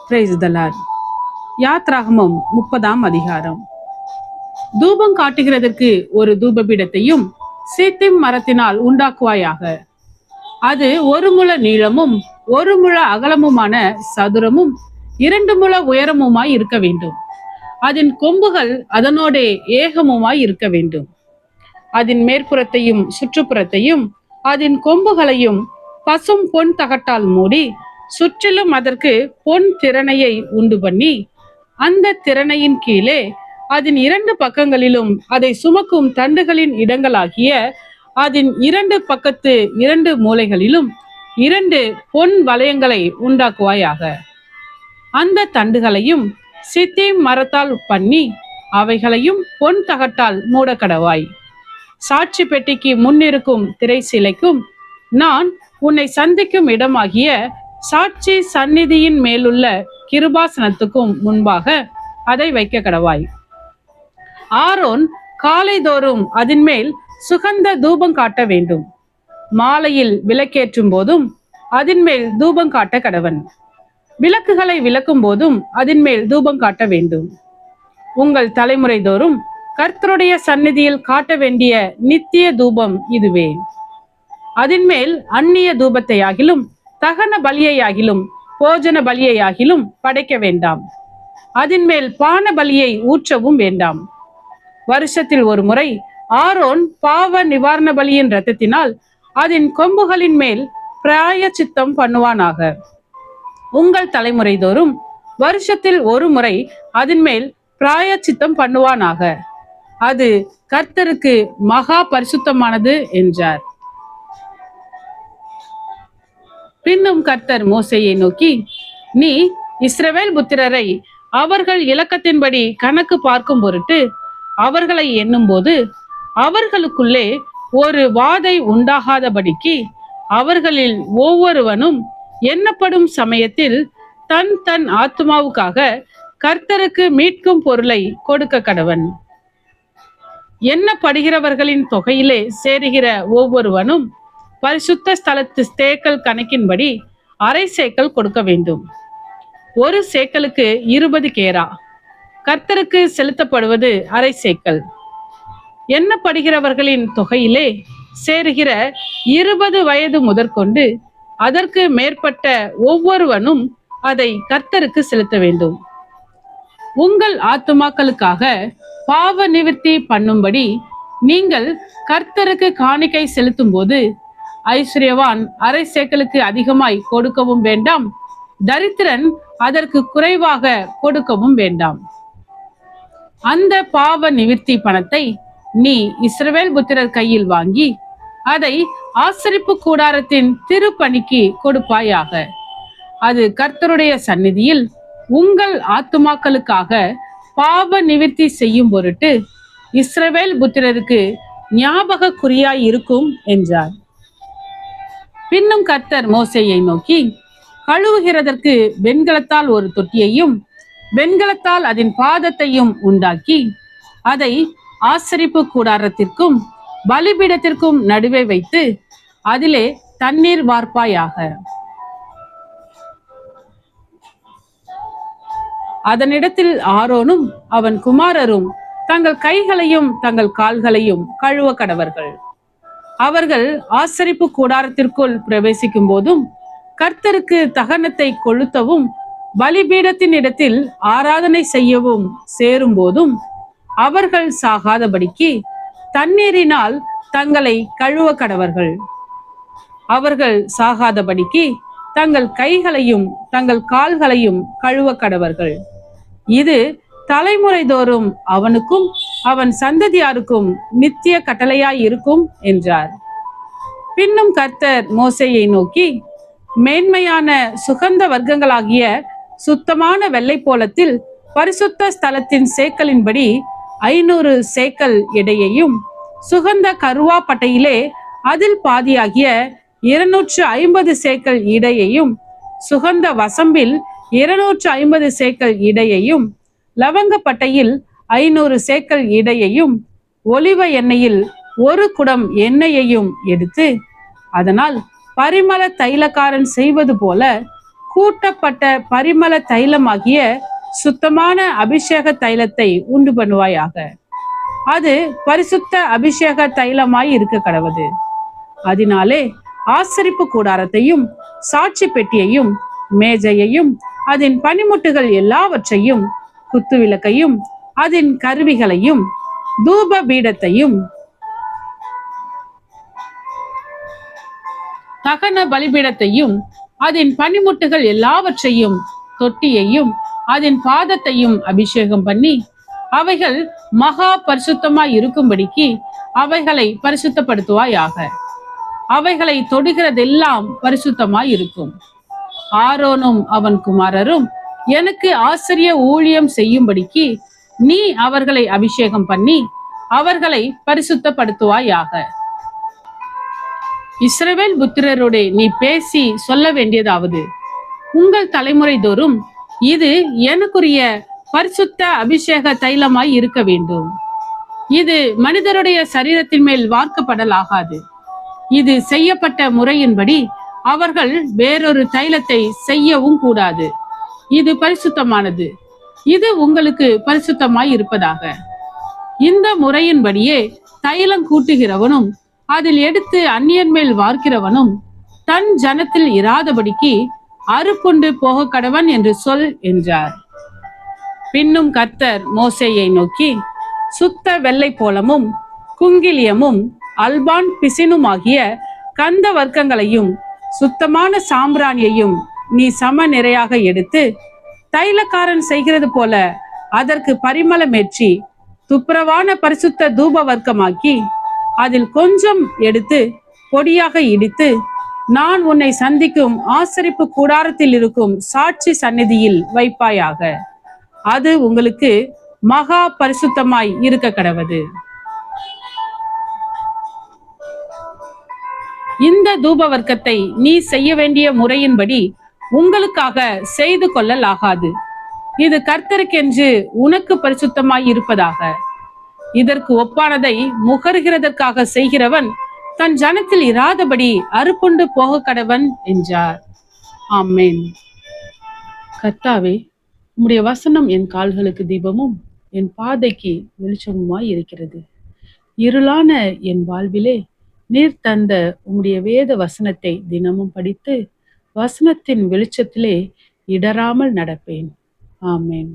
Praise the Lord. யாத்ராகமம் 30ஆம் அதிகாரம். தூபம் காட்டுகிறதற்கு ஒரு தூபபீடத்தையும் சீத்திம் மரத்தினால் உண்டாக்குவாயாக. அது 1 முழ நீளமும் 1 முழ அகலமுமான சதுரமும் 2 முழ உயரமுமாய் இருக்க வேண்டும். அதன் கொம்புகள் அதனோடே ஏகமுமாய் இருக்க வேண்டும். அதன் மேற்புறத்தையும் சுற்றுப்புறத்தையும் அதன் கொம்புகளையும் பசும் பொன் தகட்டால் மூடி, சுற்றிலும் அதற்கு பொன் திறனையை உண்டு பண்ணி, அந்த திறனையின் கீழே அதன் 2 பக்கங்களிலும் அதை சுமக்கும் தண்டுகளின் இடங்களாகிய அதன் 2 பக்கத்து 2 மூலைகளிலும் 2 பொன் வளையங்களை உண்டாக்குவாயாக. அந்த தண்டுகளையும் சித்தீம் மரத்தால் பண்ணி அவைகளையும் பொன் தகட்டால் மூடக்கடவாய். சாட்சி பெட்டிக்கு முன்னிருக்கும் திரைச்சிலைக்கும் நான் உன்னை சந்திக்கும் இடமாகிய சாட்சி சந்நிதியின் மேலுள்ள கிருபாசனத்துக்கும் முன்பாக அதை வைக்க கடவாய். ஆரோன் காலைதோறும் அதன் மேல் சுகந்த தூபம் காட்ட வேண்டும். மாலையில் விளக்கேற்றும் போதும் அதன் மேல் தூபம் காட்ட கடவன். விளக்குகளை விளக்கும் போதும் அதன் மேல் தூபம் காட்ட வேண்டும். உங்கள் தலைமுறை தோறும் கர்த்தருடைய சந்நிதியில் காட்ட வேண்டிய நித்திய தூபம் இதுவே. அதன் மேல் அந்நிய தூபத்தையாகிலும் தகன பலியையாகிலும் போஜன பலியையாகிலும் படைக்க வேண்டாம். அதன் மேல் பான பலியை ஊற்றவும் வேண்டாம். வருஷத்தில் ஒரு முறை ஆரோன் பாவ நிவாரண பலியின் இரத்தத்தினால் அதன் கொம்புகளின் மேல் பிராயச்சித்தம் பண்ணுவானாக. உங்கள் தலைமுறை தோறும் வருஷத்தில் ஒரு முறை அதன் மேல் பிராயச்சித்தம் பண்ணுவானாக. அது கர்த்தருக்கு மகா பரிசுத்தமானது என்றார். பின்னும் கர்த்தர் மோசேயை நோக்கி, நீ இஸ்ரவேல் புத்திரரை அவர்கள் இலக்கத்தின்படி கணக்கு பார்க்கும் பொருட்டு அவர்களை எண்ணும்போது அவர்களுக்குள்ளே ஒரு வாதை உண்டாகாதபடிக்கு அவர்களில் ஒவ்வொருவனும் எண்ணப்படும் சமயத்தில் தன் தன் ஆத்மாவுக்காக கர்த்தருக்கு மீட்கும் பொருளை கொடுக்க கடவன். எண்ணப்படுகிறவர்களின் தொகையிலே சேருகிற ஒவ்வொருவனும் பரிசுத்த ஸ்தலத்து சேக்கல் கணக்கின்படி 1/2 சேக்கல் கொடுக்க வேண்டும். 1 சேக்கலுக்கு 20 கேரா. கர்த்தருக்கு செலுத்தப்படுவது 1/2 சேக்கல். எண்ணப்படுகிறவர்களின் தொகையிலே சேருகிற 20 வயது முதற்கொண்டு அதற்கு மேற்பட்ட ஒவ்வொருவனும் அதை கர்த்தருக்கு செலுத்த வேண்டும். உங்கள் ஆத்துமாக்களுக்காக பாவ நிவர்த்தி பண்ணும்படி நீங்கள் கர்த்தருக்கு காணிக்கை செலுத்தும் போது ஐஸ்வர்யவான் 1/2 சேக்கலுக்கு அதிகமாய் கொடுக்கவும் வேண்டாம், தரித்திரன் அதற்கு குறைவாக கொடுக்கவும் வேண்டாம். அந்த பாவ நிவர்த்தி பணத்தை நீ இஸ்ரவேல் புத்திரர் கையில் வாங்கி அதை ஆசரிப்பு கூடாரத்தின் திருப்பணிக்கு கொடுப்பாயாக. அது கர்த்தருடைய சந்நிதியில் உங்கள் ஆத்துமாக்களுக்காக பாவ நிவர்த்தி செய்யும் பொருட்டு இஸ்ரவேல் புத்திரருக்கு ஞாபக குறியாய் இருக்கும் என்றார். பின்னும் கர்த்தர் மோசேயை நோக்கி, கழுவுகிறதற்கு வெண்கலத்தால் ஒரு தொட்டியையும் வெண்கலத்தால் அதன் பாதத்தையும் உண்டாக்கி அதை ஆசரிப்பு கூடாரத்திற்கும் பலிபீடத்திற்கும் நடுவே வைத்து அதிலே தண்ணீர் வார்ப்பாயாக. அதனிடத்தில் ஆரோனும் அவன் குமாரரும் தங்கள் கைகளையும் தங்கள் கால்களையும் கழுவ கடவர்கள். அவர்கள் ஆசரிப்பு கூடாரத்திற்குள் பிரவேசிக்கும் போதும் கர்த்தருக்கு தகனத்தை கொளுத்தவும் பலிபீடத்தின் இடத்தில் ஆராதனை செய்யவும் சேரும் போதும் அவர்கள் சாகாதபடிக்கு தண்ணீரினால் தங்களை கழுவ கடவர்கள். அவர்கள் சாகாதபடிக்கு தங்கள் கைகளையும் தங்கள் கால்களையும் கழுவ கடவர்கள். இது தலைமுறை தோறும் அவனுக்கும் அவன் சந்ததியாருக்கும் நித்திய கட்டளையாய் இருக்கும் என்றார். பின்னும் கர்த்தர் மோசேயை நோக்கி, மேன்மையான சுகந்த வர்க்கங்களாகிய சுத்தமான வெள்ளை போலத்தில் பரிசுத்த ஸ்தலத்தின் சேக்கலின்படி 500 சேக்கல் எடையையும், சுகந்த கருவா பட்டையிலே அதில் பாதியாகிய 250 சேக்கல் இடையையும், சுகந்த வசம்பில் 250 சேக்கல் இடையையும், லவங்கப்பட்டையில் 500 சேக்கல் இடையையும், ஒலிவ எண்ணெயில் 1 குடம் எண்ணெயையும் எடுத்து அதனால் பரிமள தைலக்காரன் செய்வது போல கூட்டப்பட்ட பரிமள தைலமாகிய சுத்தமான அபிஷேக தைலத்தை உண்டு பண்ணுவாயாக. அது பரிசுத்த அபிஷேக தைலமாய் இருக்க கடவுது. அதனாலே ஆசரிப்பு கூடாரத்தையும் சாட்சி பெட்டியையும் மேஜையையும் அதன் பனிமுட்டுகள் எல்லாவற்றையும் குத்துவிளக்கையும் அதன் கருவிகளையும் தூப பீடத்தையும் தகன பலிபீடத்தையும் அதன் பனிமுட்டுகள் எல்லாவற்றையும் தொட்டியையும் அதன் பாதத்தையும் அபிஷேகம் பண்ணி அவைகள் மகா பரிசுத்தமாய் இருக்கும்படிக்கு அவைகளை பரிசுத்தப்படுத்துவாயாக. அவைகளை தொடுகிறதெல்லாம் பரிசுத்தமாய் இருக்கும். ஆரோனும் அவன் குமாரரும் எனக்கு ஆசிரிய ஊழியம் செய்யும்படிக்கு நீ அவர்களை அபிஷேகம் பண்ணி அவர்களை பரிசுத்தப்படுத்துவாயாக. இஸ்ரவேல் புத்திரரோட நீ பேசி சொல்ல வேண்டியதாவது, உங்கள் தலைமுறை தோறும் இது எனக்குரிய பரிசுத்த அபிஷேக தைலமாய் இருக்க வேண்டும். இது மனிதருடைய சரீரத்தின் மேல் வார்க்கப்படலாகாது. இது செய்யப்பட்ட முறையின்படி அவர்கள் வேறொரு தைலத்தை செய்யவும் கூடாது. இது பரிசுத்தமானது. இது உங்களுக்கு பரிசுத்தமாய் இருப்பதாக. இந்த முறையின்படியே தைலம் கூட்டுகிறவனும் அதில் எடுத்து அந்நியன் மேல் வார்க்கிறவனும் தன் ஜனத்தில் இராதபடிக்கு அறுப்புண்டு போக கடவன் என்று சொல் என்றார். பின்னும் கர்த்தர் மோசேயை நோக்கி, சுத்த வெள்ளை போலமும் குங்கிலியமும் அல்பான் பிசினுமாகிய கந்த வர்க்கங்களையும் சுத்தமான சாம்பிராணியையும் நீ சம நிறையாக எடுத்து தைலக்காரன் செய்கிறது போல அதற்கு பரிமளமேற்றி துப்புரவான பரிசுத்த தூப வர்க்கமாக்கி அதில் கொஞ்சம் எடுத்து பொடியாக இடித்து நான் உன்னை சந்திக்கும் ஆசரிப்பு கூடாரத்தில் இருக்கும் சாட்சி சந்நிதியில் வைப்பாயாக. அது உங்களுக்கு மகா பரிசுத்தமாய் இருக்க கடவது. இந்த தூப வர்க்கத்தை நீ செய்ய வேண்டிய முறையின்படி உங்களுக்காக செய்து கொள்ளலாகாது. இது கர்த்தருக்கென்று உனக்கு பரிசுத்தமாய் இருப்பதாக. இதற்கு ஒப்பானதை முகருகிறதற்காக செய்கிறவன் தன் ஜனத்தில் இராதபடி அறுப்புண்டு போக கடவன் என்றார். ஆமென். கர்த்தாவே, உம்முடைய வசனம் என் கால்களுக்கு தீபமும் என் பாதைக்கு வெளிச்சமுமாய் இருக்கிறது. இருளான என் வாழ்விலே நீர் தந்த உம்முடைய வேத வசனத்தை தினமும் படித்து வசனத்தின் வெளிச்சத்திலே இடராமல் நடப்பேன். ஆமென்.